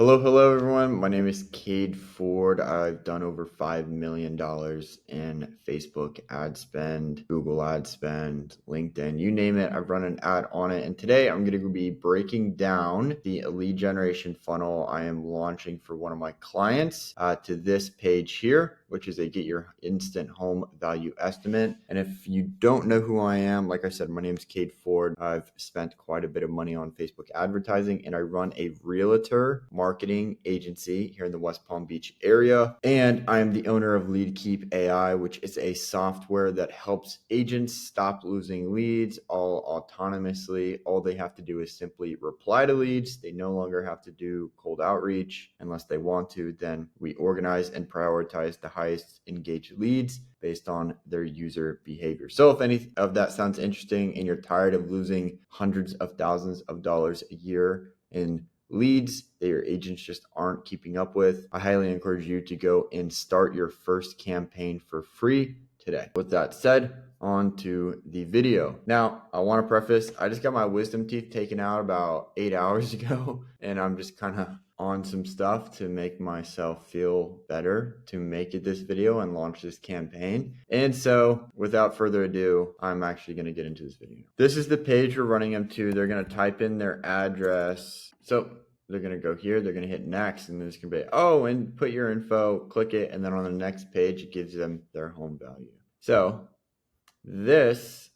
Hello everyone. My name is Cade Ford. I've done over $5 million in Facebook ad spend, Google ad spend, LinkedIn, you name it. I've run an ad on it. And today I'm going to be breaking down the lead generation funnel I am launching for one of my clients to this page here, which is a get your instant home value estimate. And if you don't know who I am, like I said, my name is Cade Ford. I've spent quite a bit of money on Facebook advertising, and I run a realtor marketing agency here in the West Palm Beach area. And I am the owner of LeadKeep AI, which is a software that helps agents stop losing leads all autonomously. All they have to do is simply reply to leads. They no longer have to do cold outreach unless they want to. Then we organize and prioritize the highest engaged leads based on their user behavior. So if any of that sounds interesting and you're tired of losing hundreds of thousands of dollars a year in leads that your agents just aren't keeping up with, I highly encourage you to go and start your first campaign for free today. With that said, on to the video. Now, I want to preface, I just got my wisdom teeth taken out about 8 hours ago, and I'm just kind of on some stuff to make myself feel better to make it this video and launch this campaign. And so without further ado, I'm actually going to get into this video. This is the page we're running them to. They're going to type in their address. So they're going to go here, they're going to hit next, and there's going to be, oh, and put your info, click it, and then on the next page, it gives them their home value. So this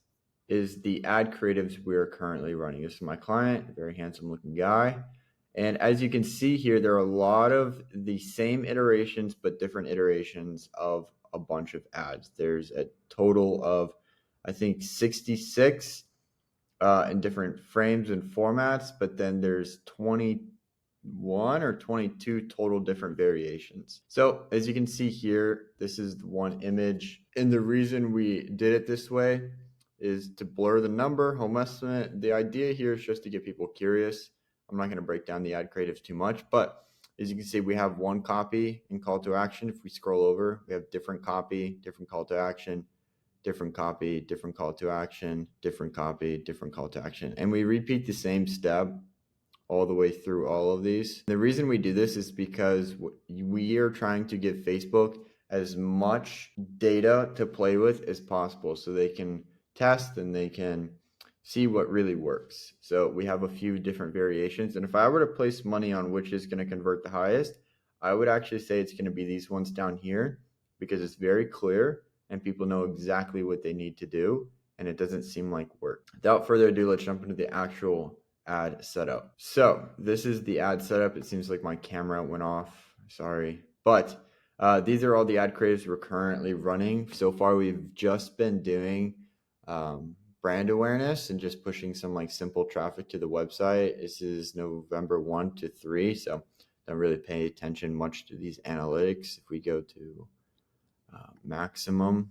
is the ad creatives we're currently running. This is my client, very handsome looking guy. And as you can see here, there are a lot of the same iterations, but different iterations of a bunch of ads. There's a total of, I think, 66 in different frames and formats, but then there's 21 or 22 total different variations. So as you can see here, this is the one image. And the reason we did it this way is to blur the number, home estimate. The idea here is just to get people curious. I'm not going to break down the ad creatives too much, but as you can see, we have one copy and call to action. If we scroll over, we have different copy, different call to action, different copy, different call to action, different copy, different call to action. And we repeat the same step all the way through all of these. The reason we do this is because we are trying to give Facebook as much data to play with as possible so they can test and they can see what really works. So we have a few different variations. And if I were to place money on which is going to convert the highest, I would actually say it's going to be these ones down here because it's very clear and people know exactly what they need to do and it doesn't seem like work. Without further ado, let's jump into the actual ad setup. So this is the ad setup. It seems like my camera went off. Sorry. But these are all the ad creatives we're currently running. So far, we've just been doing brand awareness and just pushing some like simple traffic to the website. This is November 1 to 3. So don't really pay attention much to these analytics. If we go to maximum,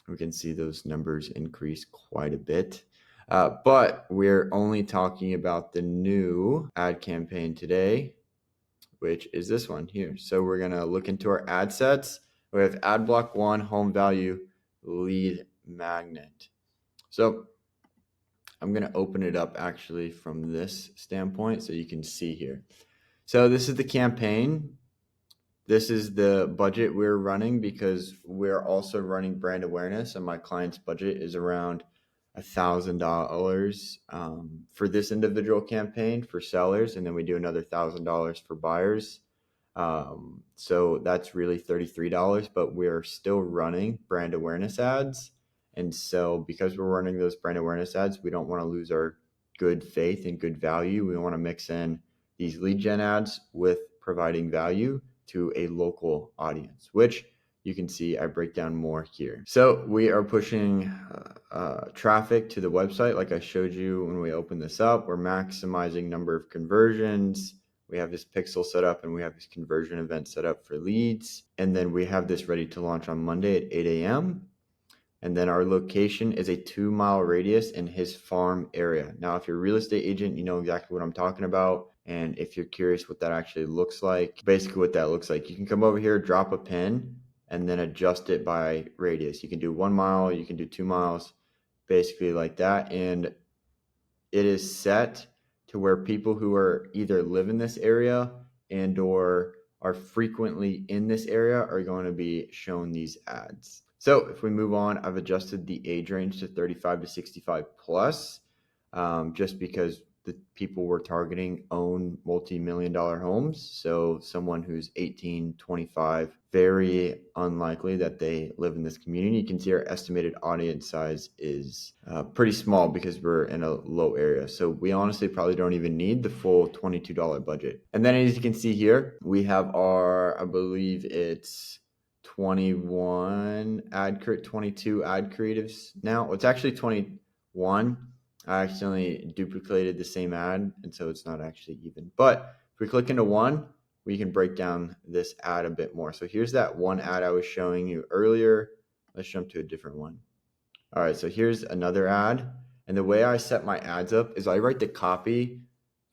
we can see those numbers increase quite a bit. But we're only talking about the new ad campaign today, which is this one here. So we're going to look into our ad sets. We have ad block 1, home value, lead magnet. So I'm going to open it up actually from this standpoint so you can see here. So this is the campaign. This is the budget we're running because we're also running brand awareness, and my client's budget is around $1,000 for this individual campaign for sellers, and then we do another $1,000 for buyers. So that's really $33, but we're still running brand awareness ads. And so because we're running those brand awareness ads, we don't want to lose our good faith and good value. We want to mix in these lead gen ads with providing value to a local audience, which you can see I break down more here. So we are pushing traffic to the website like I showed you when we opened this up. We're maximizing number of conversions. We have this pixel set up and we have this conversion event set up for leads. And then we have this ready to launch on Monday at 8 a.m. And then our location is a 2-mile radius in his farm area. Now, if you're a real estate agent, you know exactly what I'm talking about. And if you're curious what that actually looks like, basically what that looks like, you can come over here, drop a pin, and then adjust it by radius. You can do 1 mile, you can do 2 miles, basically like that. And it is set to where people who are either live in this area and or are frequently in this area are going to be shown these ads. So if we move on, I've adjusted the age range to 35 to 65 plus, just because the people we're targeting own multi-million-dollar homes. So someone who's 18, 25, very unlikely that they live in this community. You can see our estimated audience size is pretty small because we're in a low area. So we honestly probably don't even need the full $22 budget. And then as you can see here, we have our, I believe it's 22 ad creatives now. Well, it's actually 21. I accidentally duplicated the same ad, and so it's not actually even. But if we click into one, we can break down this ad a bit more. So here's that one ad I was showing you earlier. Let's jump to a different one. All right, so here's another ad. And the way I set my ads up is I write the copy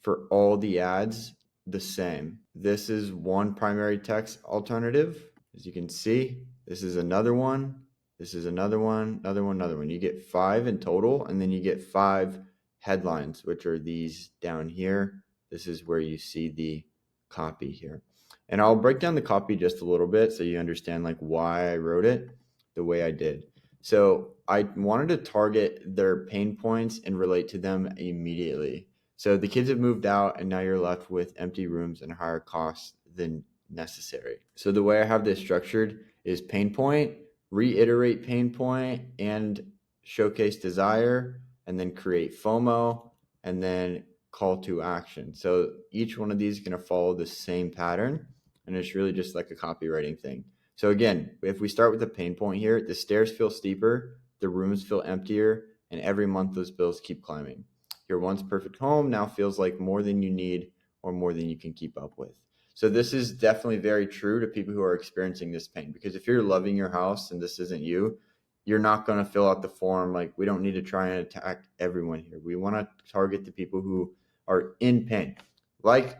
for all the ads the same. This is one primary text alternative. As you can see, this is another one. This is another one, another one, another one. You get 5 in total, and then you get 5 headlines, which are these down here. This is where you see the copy here. And I'll break down the copy just a little bit so you understand like why I wrote it the way I did. So I wanted to target their pain points and relate to them immediately. So the kids have moved out and now you're left with empty rooms and higher costs than necessary. So the way I have this structured is pain point, reiterate pain point, and showcase desire, and then create FOMO, and then call to action. So each one of these is going to follow the same pattern, and it's really just like a copywriting thing. So again, if we start with the pain point here, the stairs feel steeper, the rooms feel emptier, and every month those bills keep climbing. Your once perfect home now feels like more than you need or more than you can keep up with. So this is definitely very true to people who are experiencing this pain, because if you're loving your house and this isn't you, you're not going to fill out the form. Like, we don't need to try and attack everyone here. We want to target the people who are in pain. Like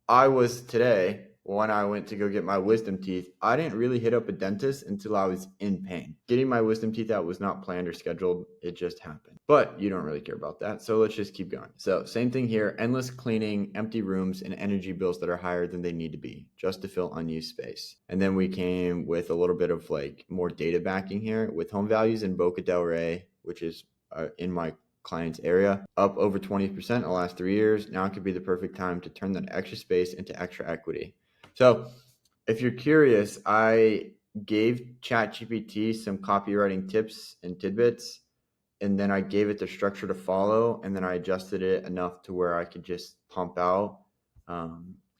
I was today when I went to go get my wisdom teeth. I didn't really hit up a dentist until I was in pain. Getting my wisdom teeth out was not planned or scheduled. It just happened. But you don't really care about that. So let's just keep going. So same thing here, endless cleaning, empty rooms, and energy bills that are higher than they need to be just to fill unused space. And then we came with a little bit of like more data backing here with home values in Boca del Rey, which is in my client's area, up over 20% in the last 3 years. Now could be the perfect time to turn that extra space into extra equity. So if you're curious, I gave ChatGPT some copywriting tips and tidbits, and then I gave it the structure to follow, and then I adjusted it enough to where I could just pump out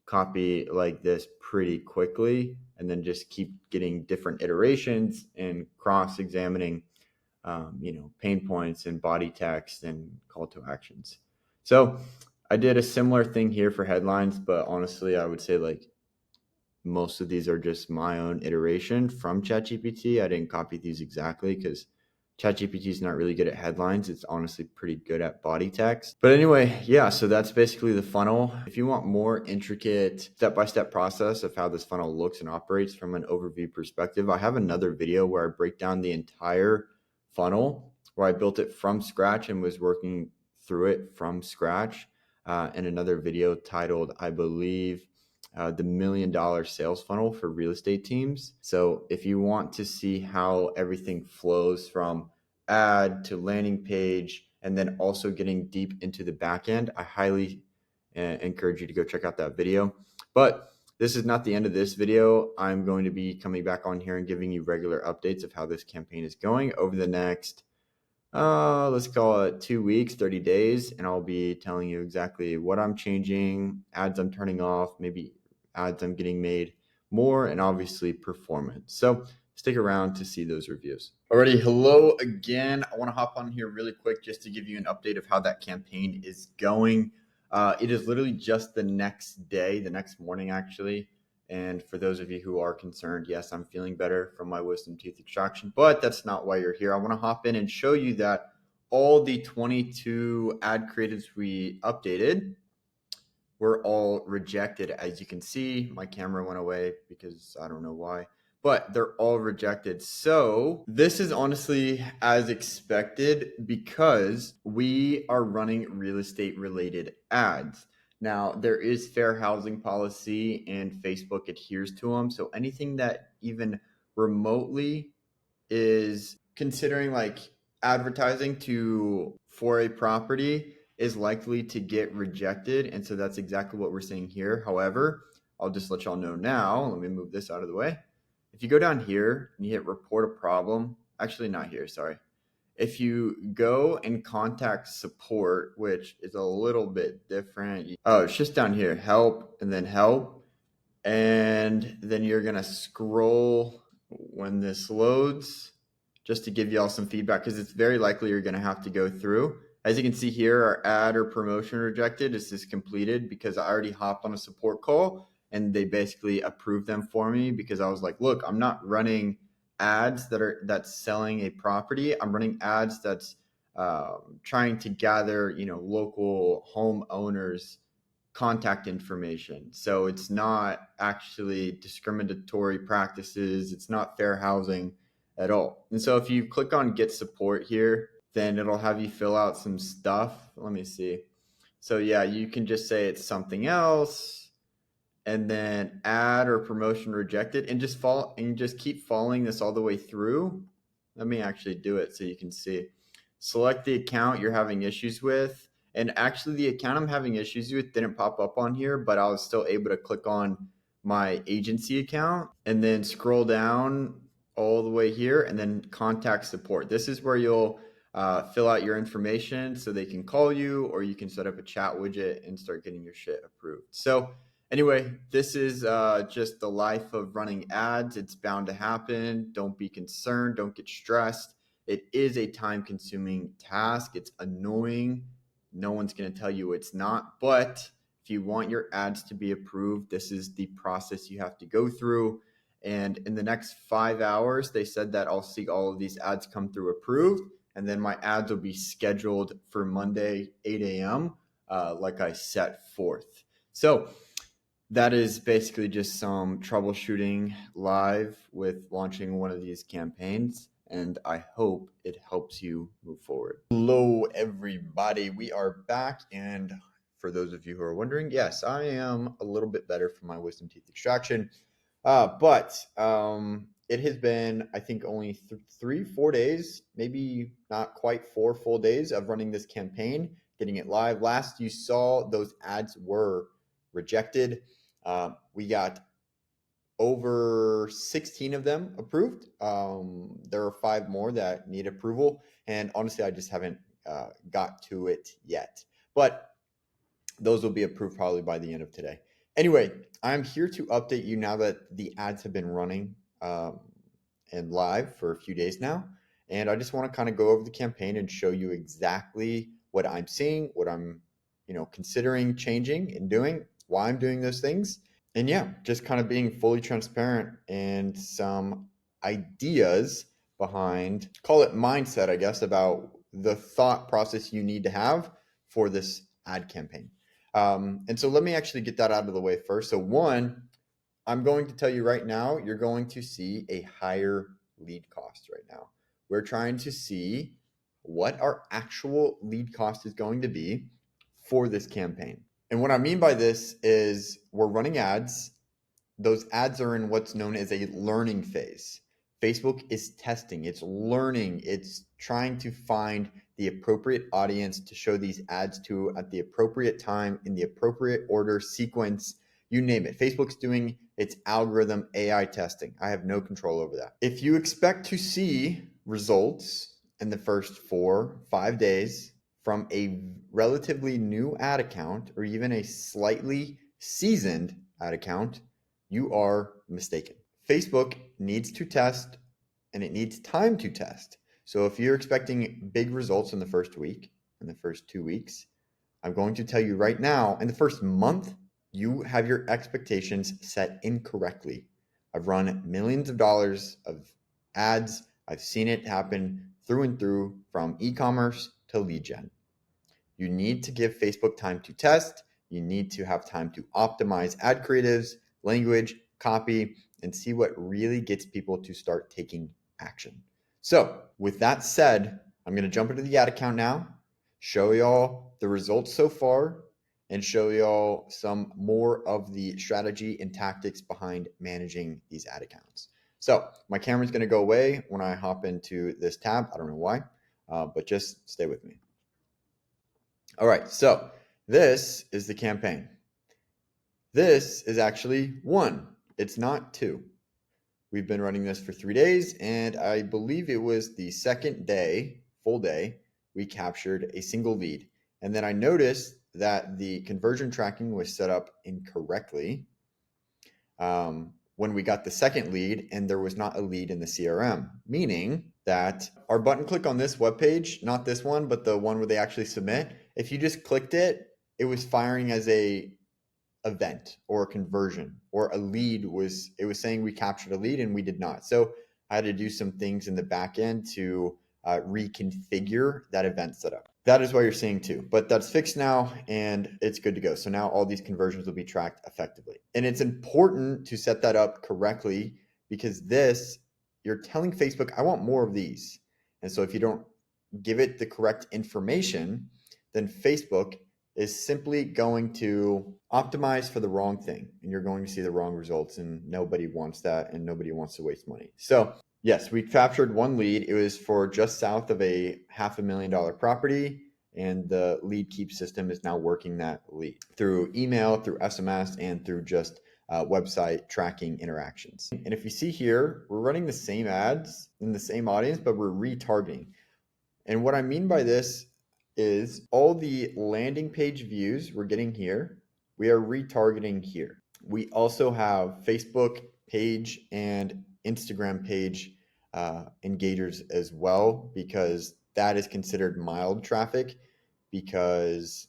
copy like this pretty quickly, and then just keep getting different iterations and cross-examining pain points and body text and call to actions. So I did a similar thing here for headlines, but honestly, I would say like most of these are just my own iteration from ChatGPT. I didn't copy these exactly because ChatGPT is not really good at headlines. It's honestly pretty good at body text. But anyway, yeah, so that's basically the funnel. If you want more intricate step-by-step process of how this funnel looks and operates from an overview perspective, I have another video where I break down the entire funnel, where I built it from scratch and was working through it from scratch. And another video titled, I believe, the $1 million sales funnel for real estate teams. So if you want to see how everything flows from ad to landing page, and then also getting deep into the back end, I highly encourage you to go check out that video. But this is not the end of this video. I'm going to be coming back on here and giving you regular updates of how this campaign is going over the next let's call it 2 weeks, 30 days, and I'll be telling you exactly what I'm changing, ads I'm turning off, maybe ads I'm getting made more, and obviously performance. So stick around to see those reviews. Alrighty, hello again. I want to hop on here really quick just to give you an update of how that campaign is going. It is literally just the next day, the next morning actually. And for those of you who are concerned, yes, I'm feeling better from my wisdom tooth extraction, but that's not why you're here. I want to hop in and show you that all the 22 ad creatives we updated were all rejected. As you can see, my camera went away because I don't know why, but they're all rejected. So this is honestly as expected because we are running real estate related ads. Now, there is fair housing policy and Facebook adheres to them. So anything that even remotely is considering like advertising to for a property is likely to get rejected. And so that's exactly what we're seeing here. However, I'll just let y'all know now. Let me move this out of the way. If you go down here and you hit report a problem, actually not here, sorry. If you go and contact support, which is a little bit different. Oh, it's just down here, help and then help. And then you're going to scroll when this loads just to give y'all some feedback because it's very likely you're going to have to go through. As you can see here, our ad or promotion rejected. This is completed because I already hopped on a support call and they basically approved them for me because I was like, look, I'm not running ads that's selling a property. I'm running ads that's trying to gather, local homeowners contact information. So it's not actually discriminatory practices. It's not fair housing at all. And so if you click on get support here, then it'll have you fill out some stuff. Let me see. So yeah, you can just say it's something else and then add or promotion rejected and just keep following this all the way through. Let me actually do it so you can see. Select the account you're having issues with. And actually the account I'm having issues with didn't pop up on here, but I was still able to click on my agency account and then scroll down all the way here and then contact support. This is where you'll fill out your information so they can call you or you can set up a chat widget and start getting your shit approved. So anyway, this is just the life of running ads. It's bound to happen. Don't be concerned. Don't get stressed. It is a time consuming task. It's annoying. No one's going to tell you it's not. But if you want your ads to be approved, this is the process you have to go through. And in the next 5 hours, they said that I'll see all of these ads come through approved. And then my ads will be scheduled for Monday, 8 a.m., like I set forth. So that is basically just some troubleshooting live with launching one of these campaigns, and I hope it helps you move forward. Hello, everybody. We are back, and for those of you who are wondering, yes, I am a little bit better from my wisdom teeth extraction, but it has been, I think, only 3-4 days, maybe not quite 4 full days of running this campaign, getting it live. Last you saw, those ads were rejected. We got over 16 of them approved. There are 5 more that need approval. And honestly, I just haven't got to it yet. But those will be approved probably by the end of today. Anyway, I'm here to update you now that the ads have been running and live for a few days now. And I just want to kind of go over the campaign and show you exactly what I'm seeing, what I'm considering changing and doing, why I'm doing those things. And yeah, just kind of being fully transparent and some ideas behind, call it mindset, I guess, about the thought process you need to have for this ad campaign. And so let me actually get that out of the way first. So one, I'm going to tell you right now, you're going to see a higher lead cost right now. We're trying to see what our actual lead cost is going to be for this campaign. And what I mean by this is we're running ads. Those ads are in what's known as a learning phase. Facebook is testing, it's learning, it's trying to find the appropriate audience to show these ads to at the appropriate time, in the appropriate order, sequence, you name it. Facebook's doing its algorithm AI testing. I have no control over that. If you expect to see results in the first 4-5 days from a relatively new ad account or even a slightly seasoned ad account, you are mistaken. Facebook needs to test and it needs time to test. So if you're expecting big results in the first week, in the first 2 weeks, I'm going to tell you right now, in the first month, you have your expectations set incorrectly. I've run millions of dollars of ads. I've seen it happen through and through, from e-commerce to lead gen. You need to give Facebook time to test. You need to have time to optimize ad creatives, language, copy, and see what really gets people to start taking action. So with that said, I'm going to jump into the ad account now, show y'all the results so far, and show y'all some more of the strategy and tactics behind managing these ad accounts. So my camera's going to go away when I hop into this tab. I don't know why, but just stay with me. All right, so this is the campaign. This is actually 1. It's not 2. We've been running this for 3 days, and I believe it was the second day, full day, we captured a single lead. And then I noticed that the conversion tracking was set up incorrectly when we got the second lead, and there was not a lead in the CRM, meaning that our button click on this webpage, not this one, but the one where they actually submit, if you just clicked it, it was firing as a event or a conversion, or a lead was, it was saying we captured a lead and we did not. So I had to do some things in the back end to reconfigure that event setup. That is why you're seeing 2, but that's fixed now and it's good to go. So now all these conversions will be tracked effectively. And it's important to set that up correctly, because this, you're telling Facebook, I want more of these. And so if you don't give it the correct information, then Facebook is simply going to optimize for the wrong thing, and you're going to see the wrong results, and nobody wants that, and nobody wants to waste money. So yes, we captured 1 lead. It was for just south of a $500,000 property, and the lead keep system is now working that lead through email, through SMS, and through just website tracking interactions. And if you see here, we're running the same ads in the same audience, but we're retargeting. And what I mean by this is all the landing page views we're getting here, we are retargeting here. We also have Facebook page and Instagram page engagers as well, because that is considered mild traffic, because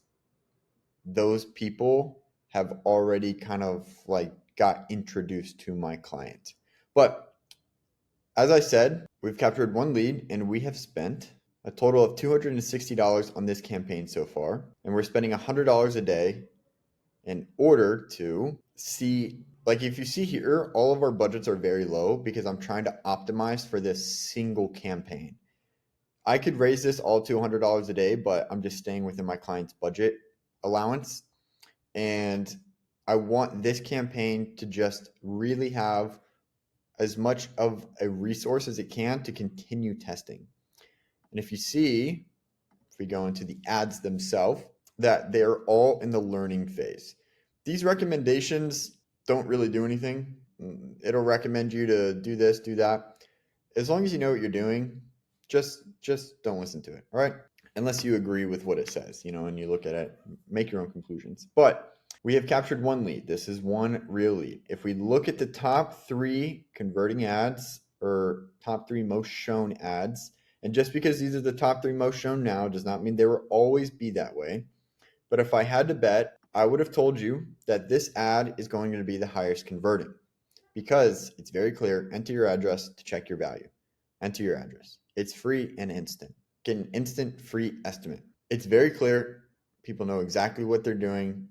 those people have already kind of like got introduced to my client. But as I said, we've captured 1 lead and we have spent a total of $260 on this campaign so far. And we're spending $100 a day in order to see, like if you see here, all of our budgets are very low because I'm trying to optimize for this single campaign. I could raise this all to $100 a day, but I'm just staying within my client's budget allowance. And I want this campaign to just really have as much of a resource as it can to continue testing. And if you see, if we go into the ads themselves, that they're all in the learning phase. These recommendations don't really do anything. It'll recommend you to do this, do that. As long as you know what you're doing, just don't listen to it, all right? Unless you agree with what it says, and you look at it, make your own conclusions. But we have captured 1 lead. This is 1 real lead. If we look at the top 3 converting ads, or top 3 most shown ads, and just because these are the top 3 most shown now does not mean they will always be that way. But if I had to bet, I would have told you that this ad is going to be the highest converting, because it's very clear. Enter your address to check your value. Enter your address. It's free and instant. Get an instant free estimate. It's very clear. People know exactly what they're doing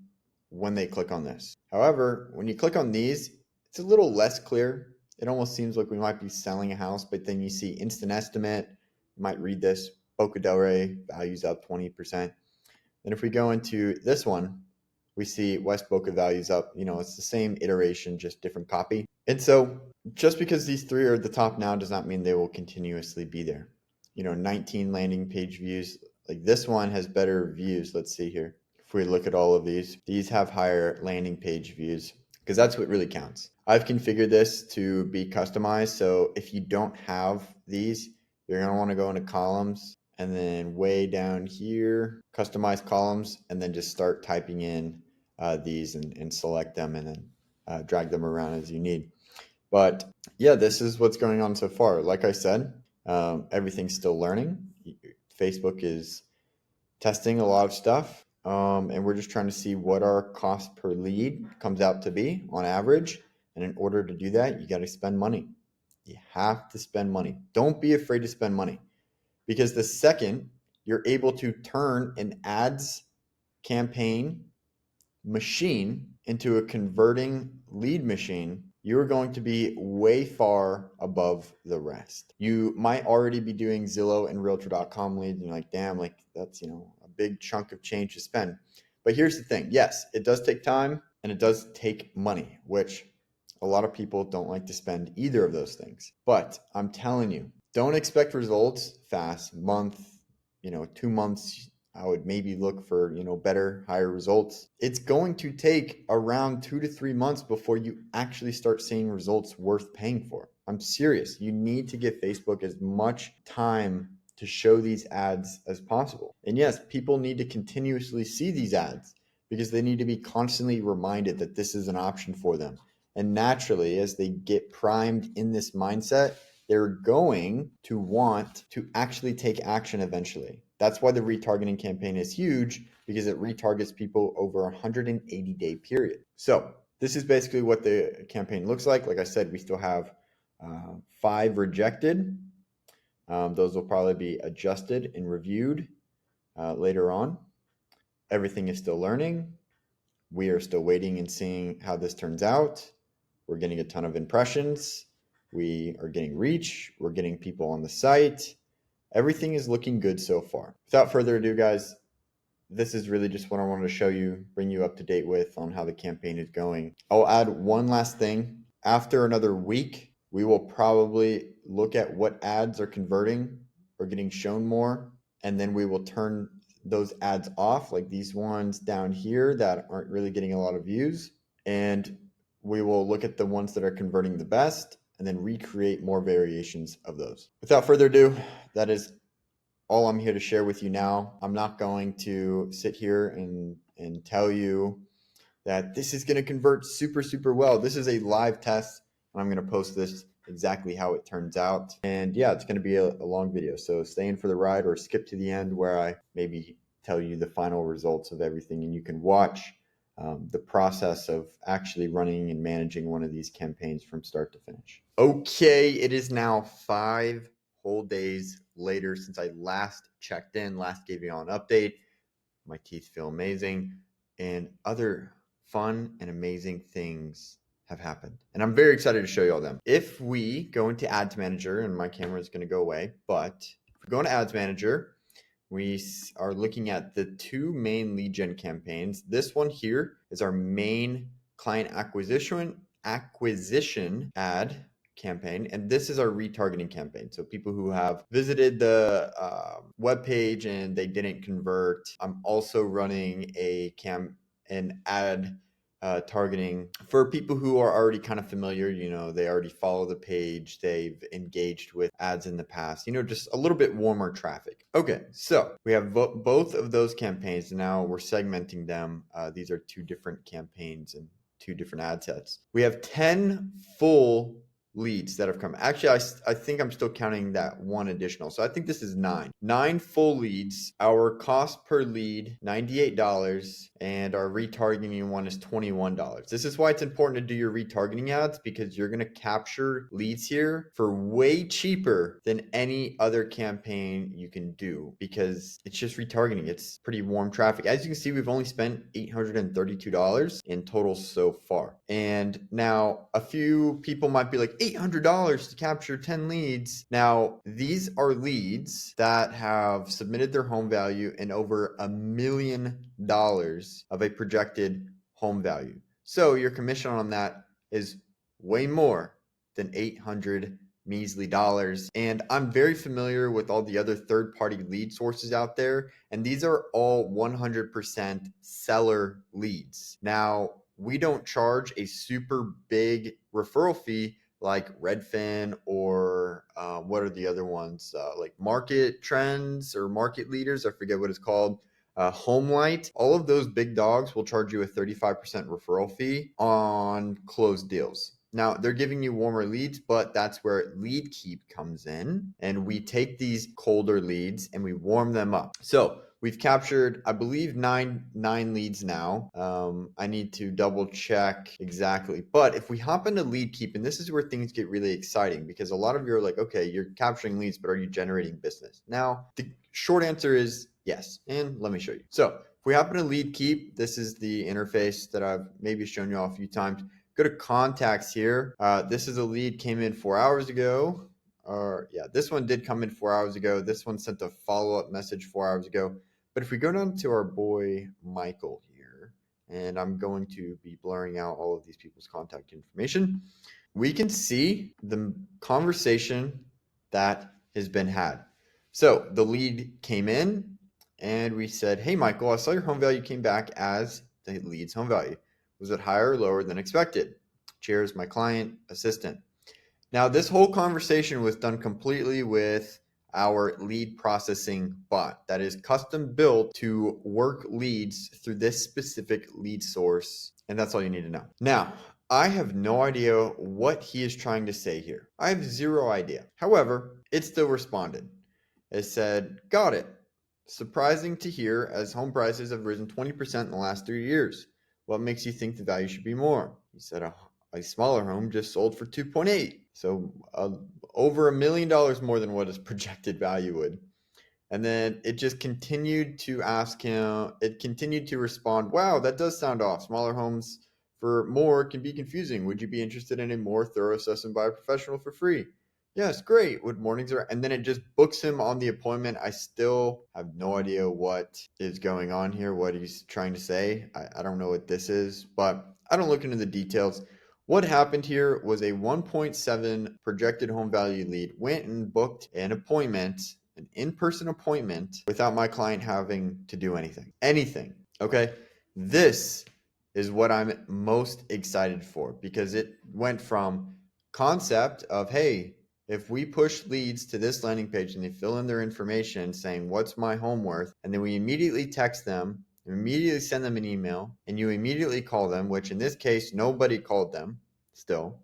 when they click on this. However, when you click on these, it's a little less clear. It almost seems like we might be selling a house, but then you see instant estimate. You might read this, Boca Del Rey, values up 20%. Then if we go into this one, we see West Boca values up. It's the same iteration, just different copy. And so just because these 3 are at the top now does not mean they will continuously be there. 19 landing page views. Like this one has better views. Let's see here. If we look at all of these have higher landing page views, because that's what really counts. I've configured this to be customized. So if you don't have these, you're going to want to go into columns, and then way down here, customize columns, and then just start typing in these and select them, and then drag them around as you need. But yeah, this is what's going on so far. Like I said, everything's still learning. Facebook is testing a lot of stuff, and we're just trying to see what our cost per lead comes out to be on average. And in order to do that, you got to spend money. You have to spend money. Don't be afraid to spend money, because the second you're able to turn an ads campaign machine into a converting lead machine, you're going to be way far above the rest. You might already be doing Zillow and Realtor.com leads, and you're like, damn, like that's a big chunk of change to spend. But here's the thing. Yes, it does take time and it does take money, which a lot of people don't like to spend either of those things. But I'm telling you, don't expect results fast. Month, 2 months, I would maybe look for, better, higher results. It's going to take around 2 to 3 months before you actually start seeing results worth paying for. I'm serious. You need to give Facebook as much time to show these ads as possible. And yes, people need to continuously see these ads because they need to be constantly reminded that this is an option for them. And naturally, as they get primed in this mindset, they're going to want to actually take action eventually. That's why the retargeting campaign is huge, because it retargets people over a 180-day period. So this is basically what the campaign looks like. Like I said, we still have 5 rejected. Those will probably be adjusted and reviewed later on. Everything is still learning. We are still waiting and seeing how this turns out. We're getting a ton of impressions. We are getting reach. We're getting people on the site. Everything is looking good so far. Without further ado, guys, this is really just what I wanted to show you, bring you up to date with on how the campaign is going. I'll add one last thing. After another week, we will probably look at what ads are converting or getting shown more, and then we will turn those ads off, like these ones down here that aren't really getting a lot of views. And we will look at the ones that are converting the best and then recreate more variations of those. Without further ado, that is all I'm here to share with you now. I'm not going to sit here and tell you that this is going to convert super, super well. This is a live test, and I'm going to post this exactly how it turns out. And yeah, it's going to be a long video. So stay in for the ride or skip to the end where I maybe tell you the final results of everything, and you can watch the process of actually running and managing one of these campaigns from start to finish. Okay, it is now 5 whole days later since I last checked in, last gave you all an update. My teeth feel amazing, and other fun and amazing things have happened. And I'm very excited to show you all them. If we go into Ads Manager, and my camera is going to go away, but if we go into Ads Manager, we are looking at the 2 main lead gen campaigns. This one here is our main client acquisition ad campaign, and this is our retargeting campaign. So people who have visited the web page and they didn't convert. I'm also running an ad targeting for people who are already kind of familiar. They already follow the page, they've engaged with ads in the past, just a little bit warmer traffic. Okay, so we have both of those campaigns. Now we're segmenting them. These are 2 different campaigns and 2 different ad sets. We have 10 full leads that have come. Actually, I think I'm still counting that 1 additional. So I think this is 9 full leads. Our cost per lead, $98, and our retargeting one is $21. This is why it's important to do your retargeting ads, because you're going to capture leads here for way cheaper than any other campaign you can do, because it's just retargeting. It's pretty warm traffic. As you can see, we've only spent $832 in total so far. And now a few people might be like, $800 to capture 10 leads. Now, these are leads that have submitted their home value and over $1 million of a projected home value. So your commission on that is way more than 800 measly dollars. And I'm very familiar with all the other third-party lead sources out there, and these are all 100% seller leads. Now, we don't charge a super big referral fee like Redfin or what are the other ones, like Market Trends or Market Leaders, I forget what it's called, Homelight. All of those big dogs will charge you a 35% referral fee on closed deals. Now, they're giving you warmer leads, but that's where Lead Keep comes in, and we take these colder leads and we warm them up. So we've captured, I believe, nine leads now. I need to double check exactly. But if we hop into Lead Keep, and this is where things get really exciting, because a lot of you are like, okay, you're capturing leads, but are you generating business? Now, the short answer is yes. And let me show you. So if we hop into Lead Keep, this is the interface that I've maybe shown you all a few times. Go to contacts here. This is a lead came in 4 hours ago. This one did come in 4 hours ago. This one sent a follow-up message 4 hours ago. But if we go down to our boy Michael and I'm going to be blurring out all of these people's contact information. We can see the conversation that has been had. So the lead came in and we said, "Hey, Michael, I saw your home value came back as the lead's home value. Was it higher or lower than expected? Cheers, my client assistant." Now, this whole conversation was done completely with our lead processing bot that is custom built to work leads through this specific lead source. And that's all you need to know. Now, I have no idea what he is trying to say here. I have zero idea. However, it still responded. It said, "Got it. Surprising to hear as home prices have risen 20% in the last 3 years. What makes you think the value should be more?" He said, "A smaller home just sold for 2.8. So over $1 million more than what his projected value would." And then it just continued to ask him, it continued to respond, "Wow, that does sound off. Smaller homes for more can be confusing. Would you be interested in a more thorough assessment by a professional for free?" "Yes, great. Would mornings are," and then it just books him on the appointment. I still have no idea what is going on here, what he's trying to say. I don't know what this is, but I don't look into the details. What happened here was a 1.7 projected home value lead went and booked an appointment, an in-person appointment, without my client having to do anything. Anything. Okay? This is what I'm most excited for because it went from concept of, hey, if we push leads to this landing page and they fill in their information saying, "What's my home worth?" and then we immediately text them, immediately send them an email, and you immediately call them, which in this case, nobody called them still.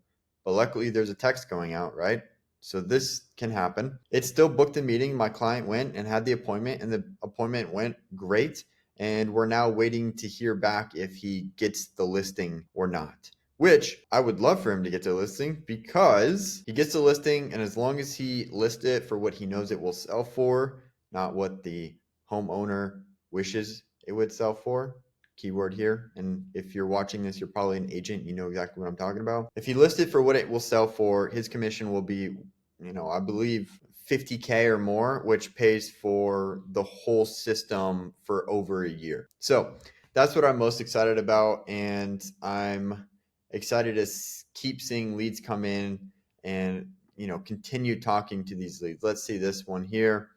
But luckily, there's a text going out, right? So this can happen. It's still booked a meeting. My client went and had the appointment, and the appointment went great. And we're now waiting to hear back if he gets the listing or not, which I would love for him to get to the listing because he gets the listing, and as long as he lists it for what he knows it will sell for, not what the homeowner wishes it would sell for, keyword here, and if you're watching this, you're probably an agent, you know exactly what I'm talking about. If he lists it for what it will sell for, his commission will be, I believe 50K or more, which pays for the whole system for over a year. So that's what I'm most excited about, and I'm excited to keep seeing leads come in and continue talking to these leads. Let's see this one here.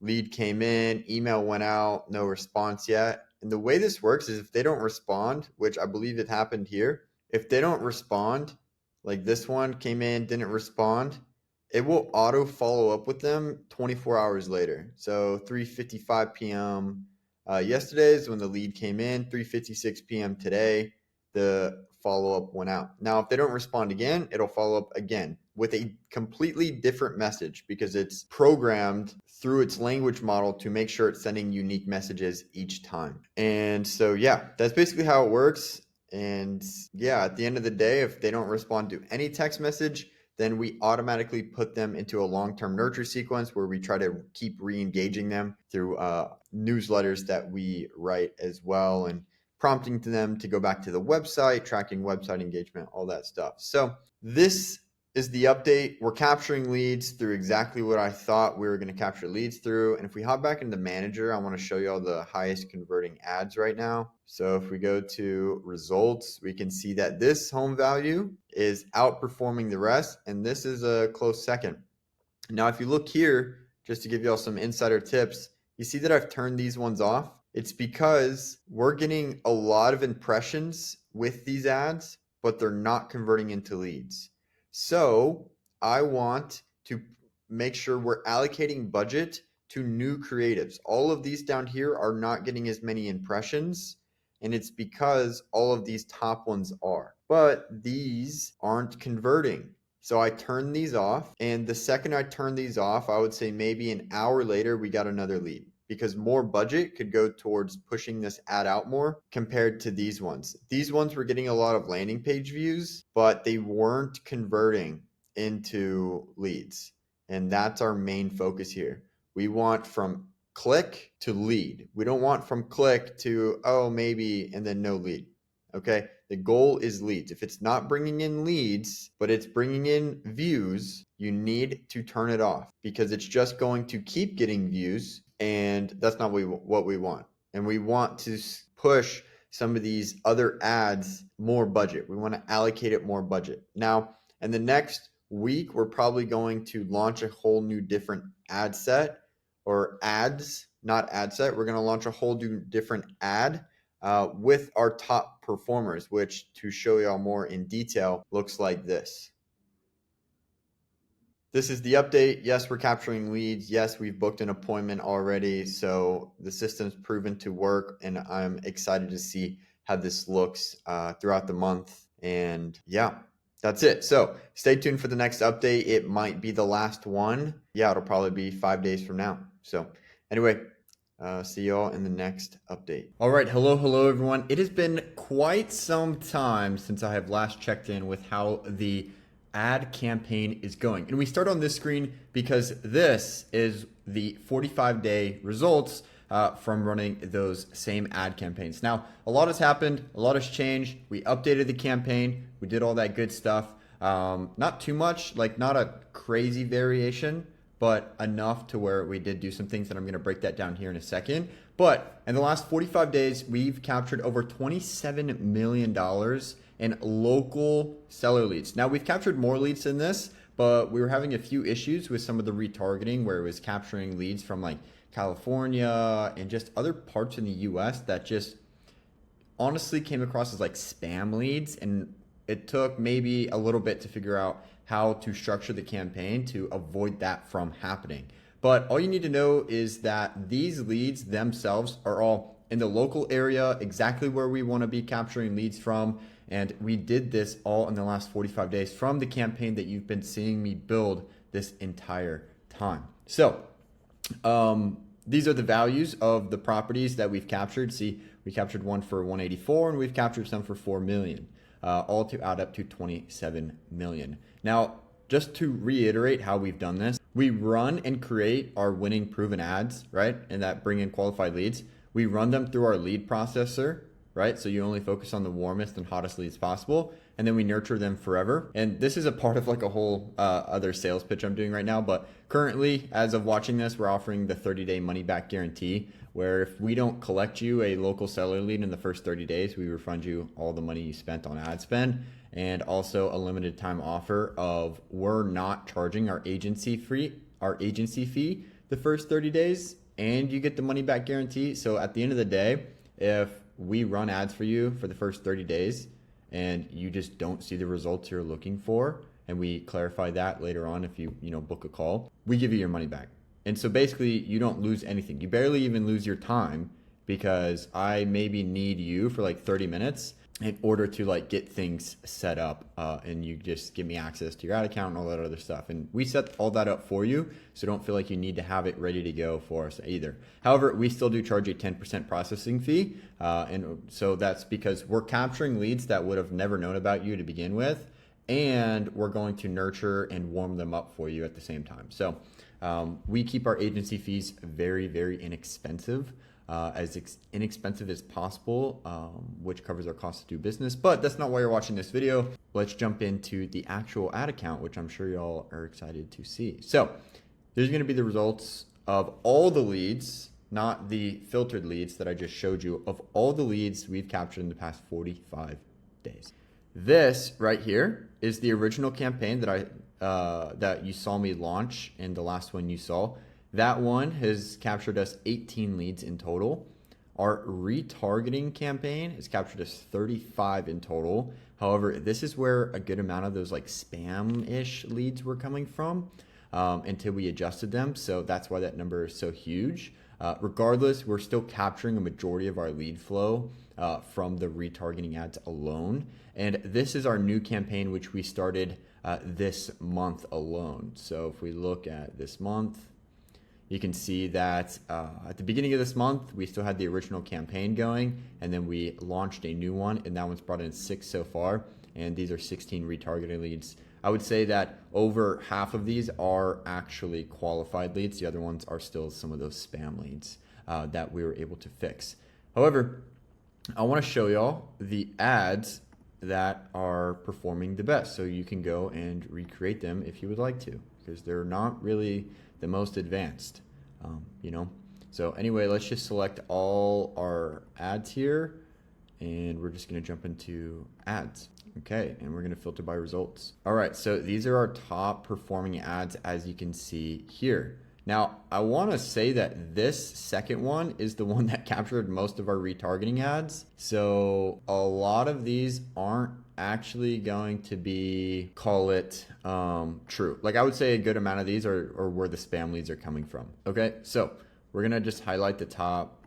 Lead came in, email went out, no response yet. And the way this works is if they don't respond, which I believe it happened here, if they don't respond, like this one came in, didn't respond, it will auto follow up with them 24 hours later. So 3:55 p.m. Yesterday is when the lead came in, 3:56 p.m. today, the follow-up went out. Now, if they don't respond again, it'll follow up again with a completely different message because it's programmed through its language model to make sure it's sending unique messages each time. And so, yeah, that's basically how it works. And yeah, at the end of the day, if they don't respond to any text message, then we automatically put them into a long-term nurture sequence where we try to keep re-engaging them through newsletters that we write as well, and prompting to them to go back to the website, tracking website engagement, all that stuff. So this is the update. We're capturing leads through exactly what I thought we were going to capture leads through. And if we hop back into Manager, I want to show you all the highest converting ads right now. So if we go to results, we can see that this home value is outperforming the rest, and this is a close second. Now, if you look here, just to give you all some insider tips, you see that I've turned these ones off. It's because we're getting a lot of impressions with these ads, but they're not converting into leads. So I want to make sure we're allocating budget to new creatives. All of these down here are not getting as many impressions, and it's because all of these top ones are. But these aren't converting. So I turned these off, and the second I turned these off, I would say maybe an hour later, we got another lead because more budget could go towards pushing this ad out more compared to these ones. These ones were getting a lot of landing page views, but they weren't converting into leads. And that's our main focus here. We want from click to lead. We don't want from click to, oh, maybe, and then no lead. Okay. The goal is leads. If it's not bringing in leads, but it's bringing in views, you need to turn it off because it's just going to keep getting views, and that's not what we want. And we want to push some of these other ads more budget. We want to allocate it more budget. Now, in the next week, we're probably going to launch a whole new different ad set or ads, not ad set. We're going to launch a whole new different ad with our top performers, which to show y'all more in detail looks like this. This is the update. Yes, we're capturing leads. Yes, we've booked an appointment already. So the system's proven to work, and I'm excited to see how this looks throughout the month. And yeah, that's it. So stay tuned for the next update. It might be the last one. Yeah, it'll probably be 5 days from now. So anyway, see y'all in the next update. All right, hello everyone. It has been quite some time since I have last checked in with how the ad campaign is going. And we start on this screen because this is the 45-day results from running those same ad campaigns. Now, a lot has happened, a lot has changed. We updated the campaign, we did all that good stuff. Not too much, like not a crazy variation, but enough to where we did do some things that I'm going to break that down here in a second. But in the last 45 days, we've captured over $27 million in local seller leads. Now, we've captured more leads than this, but we were having a few issues with some of the retargeting where it was capturing leads from like California and just other parts in the US that just honestly came across as like spam leads. And it took maybe a little bit to figure out how to structure the campaign to avoid that from happening. But all you need to know is that these leads themselves are all in the local area, exactly where we want to be capturing leads from. And we did this all in the last 45 days from the campaign that you've been seeing me build this entire time. So these are the values of the properties that we've captured. See, we captured one for 184 and we've captured some for 4 million, all to add up to 27 million. Now, just to reiterate how we've done this, we run and create our winning proven ads, right? And that bring in qualified leads. We run them through our lead processor, right? So you only focus on the warmest and hottest leads possible, and then we nurture them forever. And this is a part of like a whole other sales pitch I'm doing right now. But currently, as of watching this, we're offering the 30-day money back guarantee, where if we don't collect you a local seller lead in the first 30 days, we refund you all the money you spent on ad spend. And also a limited time offer of we're not charging our agency fee the first 30 days, and you get the money back guarantee. So at the end of the day, if we run ads for you for the first 30 days and you just don't see the results you're looking for, and we clarify that later on if you book a call, we give you your money back. And so basically you don't lose anything. You barely even lose your time, because I maybe need you for like 30 minutes in order to like get things set up, and you just give me access to your ad account and all that other stuff. And we set all that up for you, so don't feel like you need to have it ready to go for us either. However, we still do charge a 10% processing fee. And so that's because we're capturing leads that would have never known about you to begin with, and we're going to nurture and warm them up for you at the same time. So we keep our agency fees very, very inexpensive. As inexpensive as possible, which covers our cost to do business. But that's not why you're watching this video. Let's jump into the actual ad account, which I'm sure y'all are excited to see. So there's going to be the results of all the leads, not the filtered leads that I just showed you, of all the leads we've captured in the past 45 days. This right here is the original campaign that you saw me launch, and the last one you saw. That one has captured us 18 leads in total. Our retargeting campaign has captured us 35 in total. However, this is where a good amount of those like spam-ish leads were coming from until we adjusted them. So that's why that number is so huge. Regardless, we're still capturing a majority of our lead flow from the retargeting ads alone. And this is our new campaign, which we started this month alone. So if we look at this month, you can see that at the beginning of this month, we still had the original campaign going, and then we launched a new one, and that one's brought in 6 so far, and these are 16 retargeting leads. I would say that over half of these are actually qualified leads. The other ones are still some of those spam leads that we were able to fix. However, I want to show y'all the ads that are performing the best, so you can go and recreate them if you would like to, because they're not really the most advanced, So anyway, let's just select all our ads here, and we're just going to jump into ads. Okay, and we're going to filter by results. All right, so these are our top performing ads, as you can see here. Now, I want to say that this second one is the one that captured most of our retargeting ads. So a lot of these aren't actually going to be, call it true. Like I would say a good amount of these are where the spam leads are coming from. Okay, so we're going to just highlight the top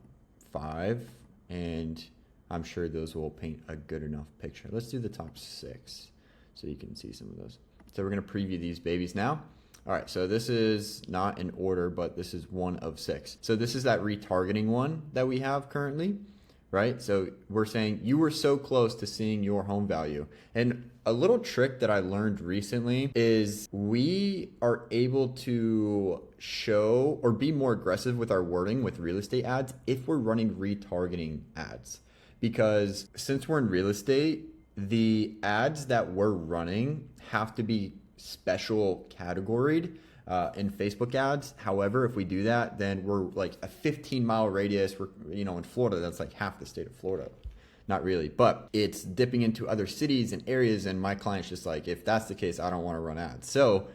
5, and I'm sure those will paint a good enough picture. Let's do the top 6 so you can see some of those. So we're going to preview these babies now. All right, so this is not in order, but this is 1 of 6. So this is that retargeting one that we have currently, right? So we're saying you were so close to seeing your home value. And a little trick that I learned recently is we are able to show or be more aggressive with our wording with real estate ads if we're running retargeting ads. Because since we're in real estate, the ads that we're running have to be special categoried in Facebook ads. However, if we do that, then we're like a 15-mile radius. We're, in Florida, that's like half the state of Florida. Not really, but it's dipping into other cities and areas, and my client's just like, if that's the case, I don't want to run ads. So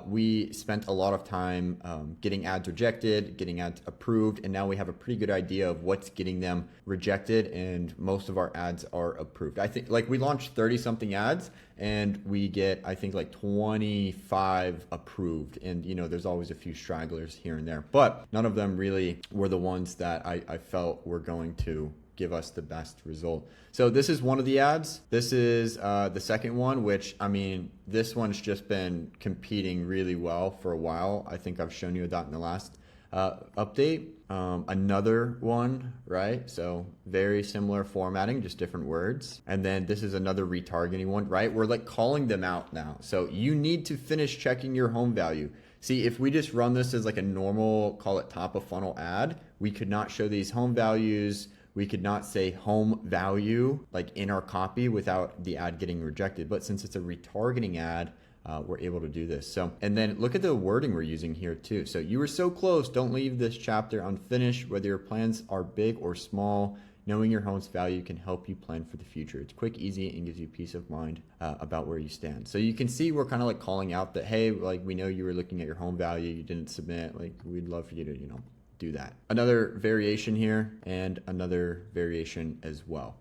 we spent a lot of time getting ads rejected, getting ads approved, and now we have a pretty good idea of what's getting them rejected, and most of our ads are approved. I think like we launched 30 something ads and we get, I think, like 25 approved, and there's always a few stragglers here and there, but none of them really were the ones that I felt were going to give us the best result. So this is one of the ads. This is the second one, which, I mean, this one's just been competing really well for a while. I think I've shown you that in the last update. Another one, right? So very similar formatting, just different words. And then this is another retargeting one, right? We're like calling them out now. So you need to finish checking your home value. See, if we just run this as like a normal, call it top of funnel ad, we could not show these home values. We could not say home value like in our copy without the ad getting rejected. But since it's a retargeting ad, we're able to do this. So, and then look at the wording we're using here too. So you were so close, don't leave this chapter unfinished. Whether your plans are big or small, knowing your home's value can help you plan for the future. It's quick, easy, and gives you peace of mind about where you stand. So you can see we're kind of like calling out that, hey, like we know you were looking at your home value, you didn't submit, like we'd love for you to, do that. Another variation here and another variation as well.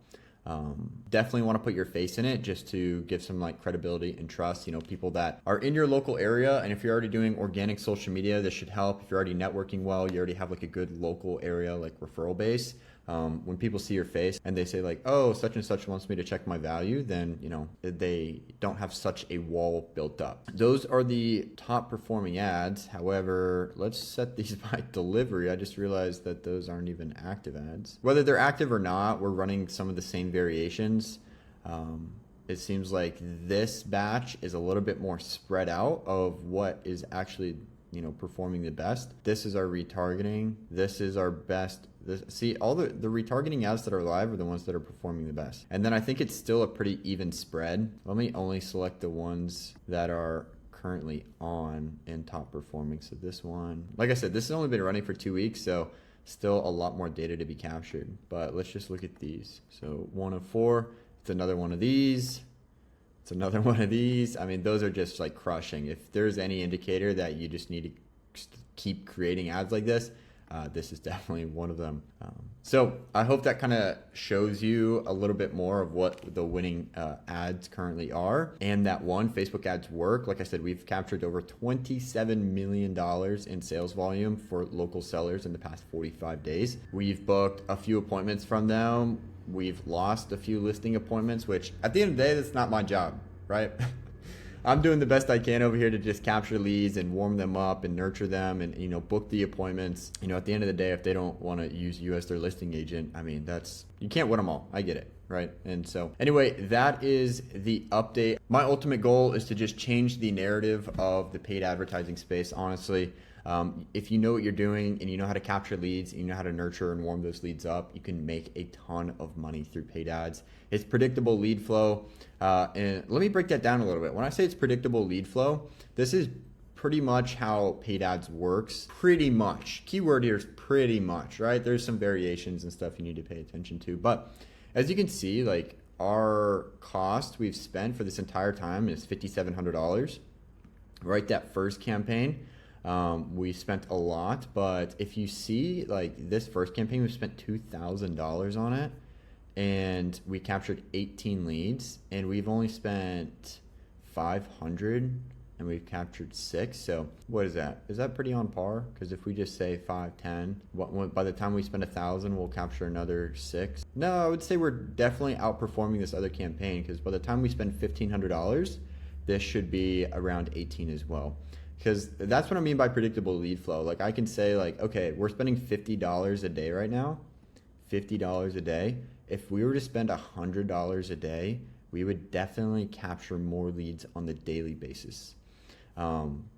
Definitely want to put your face in it just to give some like credibility and trust, people that are in your local area. And if you're already doing organic social media, this should help. If you're already networking well, you already have like a good local area, like referral base. When people see your face and they say like, oh, such and such wants me to check my value, then, they don't have such a wall built up. Those are the top performing ads. However, let's set these by delivery. I just realized that those aren't even active ads. Whether they're active or not, we're running some of the same variations. It seems like this batch is a little bit more spread out of what is actually performing the best. This is our retargeting. This is our best. See, all the retargeting ads that are live are the ones that are performing the best. And then I think it's still a pretty even spread. Let me only select the ones that are currently on and top performing. So this one, like I said, this has only been running for 2 weeks, so still a lot more data to be captured. But let's just look at these. So 1 of 4, it's another one of these. It's another one of these. I mean, those are just like crushing. If there's any indicator that you just need to keep creating ads like this, this is definitely one of them. So I hope that kind of shows you a little bit more of what the winning ads currently are, and that Facebook ads work. Like I said, we've captured over $27 million in sales volume for local sellers in the past 45 days. We've booked a few appointments from them. We've lost a few listing appointments, which at the end of the day, that's not my job, right? I'm doing the best I can over here to just capture leads and warm them up and nurture them and, book the appointments. At the end of the day, if they don't want to use you as their listing agent, I mean, you can't win them all. I get it, right? And so anyway, that is the update. My ultimate goal is to just change the narrative of the paid advertising space, honestly. If you know what you're doing and you know how to capture leads, and you know how to nurture and warm those leads up, you can make a ton of money through paid ads. It's predictable lead flow. And let me break that down a little bit. When I say it's predictable lead flow, this is pretty much how paid ads works. Pretty much. Keyword here is pretty much, right? There's some variations and stuff you need to pay attention to, but as you can see, like our cost we've spent for this entire time is $5,700. Right, that first campaign, we spent a lot, but if you see like this first campaign, we spent $2,000 on it, and we captured 18 leads, and we've only spent 500 and we've captured 6. So what is that? Is that pretty on par? Because if we just say 5, 10, by the time we spend 1,000, we'll capture another 6. No, I would say we're definitely outperforming this other campaign, because by the time we spend $1,500, this should be around 18 as well. Because that's what I mean by predictable lead flow. Like I can say like, okay, we're spending $50 a day right now, $50 a day. If we were to spend $100 a day, we would definitely capture more leads on the daily basis.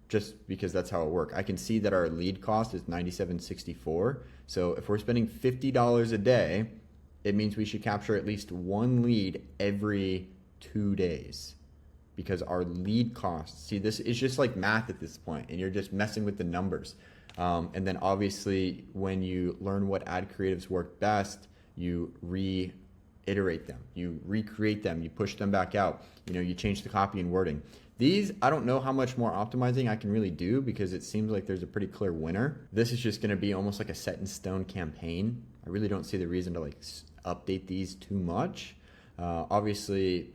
Just because that's how it works. I can see that our lead cost is $97.64. So if we're spending $50 a day, it means we should capture at least one lead every 2 days, because our lead costs, see, this is just like math at this point, and you're just messing with the numbers. And then obviously when you learn what ad creatives work best, you reiterate them, you recreate them, you push them back out, you change the copy and wording. These, I don't know how much more optimizing I can really do, because it seems like there's a pretty clear winner. This is just going to be almost like a set in stone campaign. I really don't see the reason to like update these too much. Obviously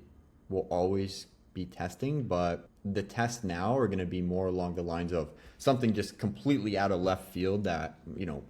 we'll always be testing, but the tests now are going to be more along the lines of something just completely out of left field that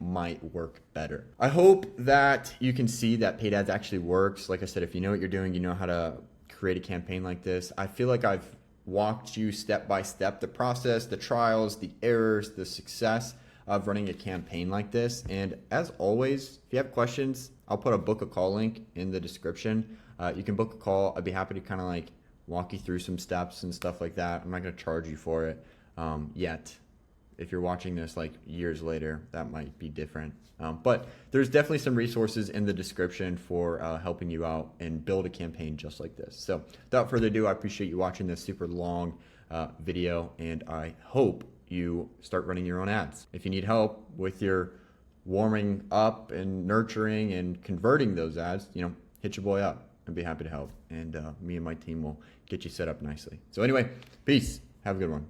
might work better. I hope that you can see that paid ads actually works. Like I said, if you know what you're doing, you know how to create a campaign like this. I feel like I've walked you step by step, the process, the trials, the errors, the success of running a campaign like this. And as always, if you have questions, I'll put a book a call link in the description. You can book a call. I'd be happy to kind of like walk you through some steps and stuff like that. I'm not going to charge you for it yet. If you're watching this like years later, that might be different. But there's definitely some resources in the description for helping you out and build a campaign just like this. So without further ado, I appreciate you watching this super long video, and I hope you start running your own ads. If you need help with your warming up and nurturing and converting those ads, hit your boy up. I'd be happy to help, and me and my team will get you set up nicely. So anyway, peace. Have a good one.